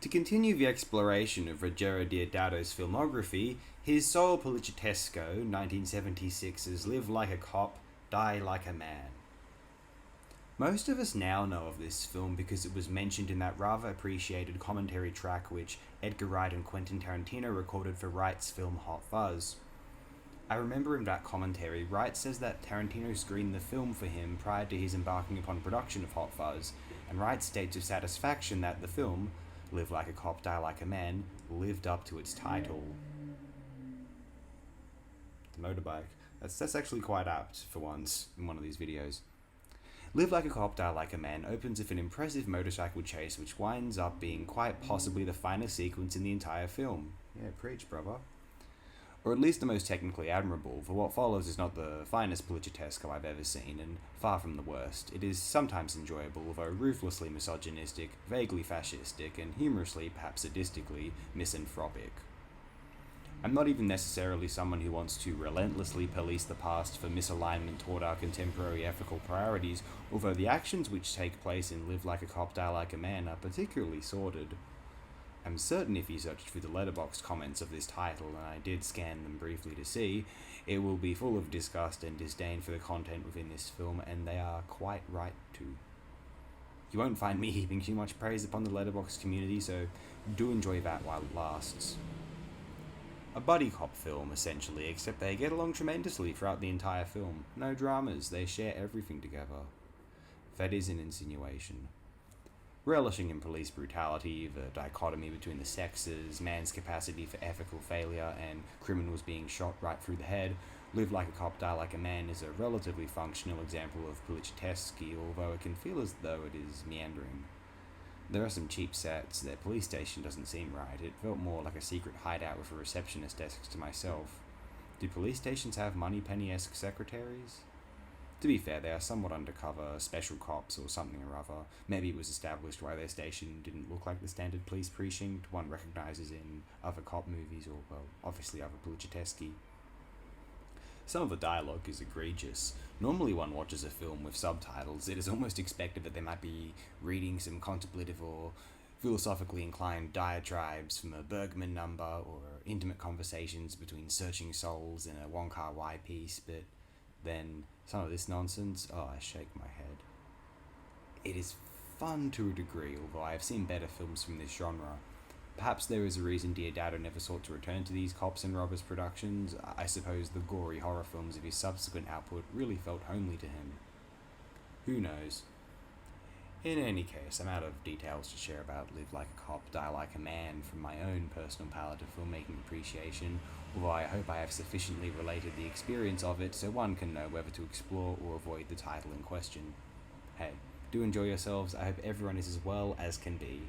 To continue the exploration of Ruggero Deodato's filmography, his sole poliziesco, 1976's Live Like a Cop, Die Like a Man. Most of us now know of this film because it was mentioned in that rather appreciated commentary track which Edgar Wright and Quentin Tarantino recorded for Wright's film Hot Fuzz. I remember in that commentary, Wright says that Tarantino screened the film for him prior to his embarking upon production of Hot Fuzz, and Wright states with satisfaction that the film, Live Like a Cop, Die Like a Man, lived up to its title. The motorbike. That's actually quite apt for once in one of these videos. Live Like a Cop, Die Like a Man opens with an impressive motorcycle chase which winds up being quite possibly the finest sequence in the entire film. Yeah, preach, brother. Or at least the most technically admirable, for what follows is not the finest poliziesco I've ever seen, and far from the worst. It is sometimes enjoyable, although ruthlessly misogynistic, vaguely fascistic, and humorously, perhaps sadistically, misanthropic. I'm not even necessarily someone who wants to relentlessly police the past for misalignment toward our contemporary ethical priorities, although the actions which take place in Live Like a Cop, Die Like a Man are particularly sordid. I'm certain if you searched through the letterboxd comments of this title, and I did scan them briefly to see, it will be full of disgust and disdain for the content within this film, and they are quite right to. You won't find me heaping too much praise upon the letterboxd community, so do enjoy that while it lasts. A buddy cop film, essentially, except they get along tremendously throughout the entire film. No dramas, they share everything together. That is an insinuation. Relishing in police brutality, the dichotomy between the sexes, man's capacity for ethical failure, and criminals being shot right through the head, Live Like a Cop, Die Like a Man is a relatively functional example of poliziesque, although it can feel as though it is meandering. There are some cheap sets, their police station doesn't seem right, it felt more like a secret hideout with a receptionist desk to myself. Do police stations have Moneypenny-esque secretaries? To be fair, they are somewhat undercover, special cops or something or other. Maybe it was established why their station didn't look like the standard police precinct one recognises in other cop movies or, well, obviously other poliziesque. Some of the dialogue is egregious. Normally one watches a film with subtitles, it is almost expected that they might be reading some contemplative or philosophically inclined diatribes from a Bergman number or intimate conversations between searching souls in a Wong Kar-wai piece, but then some of this nonsense, I shake my head. It is fun to a degree, although I have seen better films from this genre. Perhaps there is a reason Deodato never sought to return to these cops and robbers productions. I suppose the gory horror films of his subsequent output really felt homely to him. Who knows? In any case, I'm out of details to share about Live Like a Cop, Die Like a Man from my own personal palette of filmmaking appreciation, although I hope I have sufficiently related the experience of it so one can know whether to explore or avoid the title in question. Hey, do enjoy yourselves. I hope everyone is as well as can be.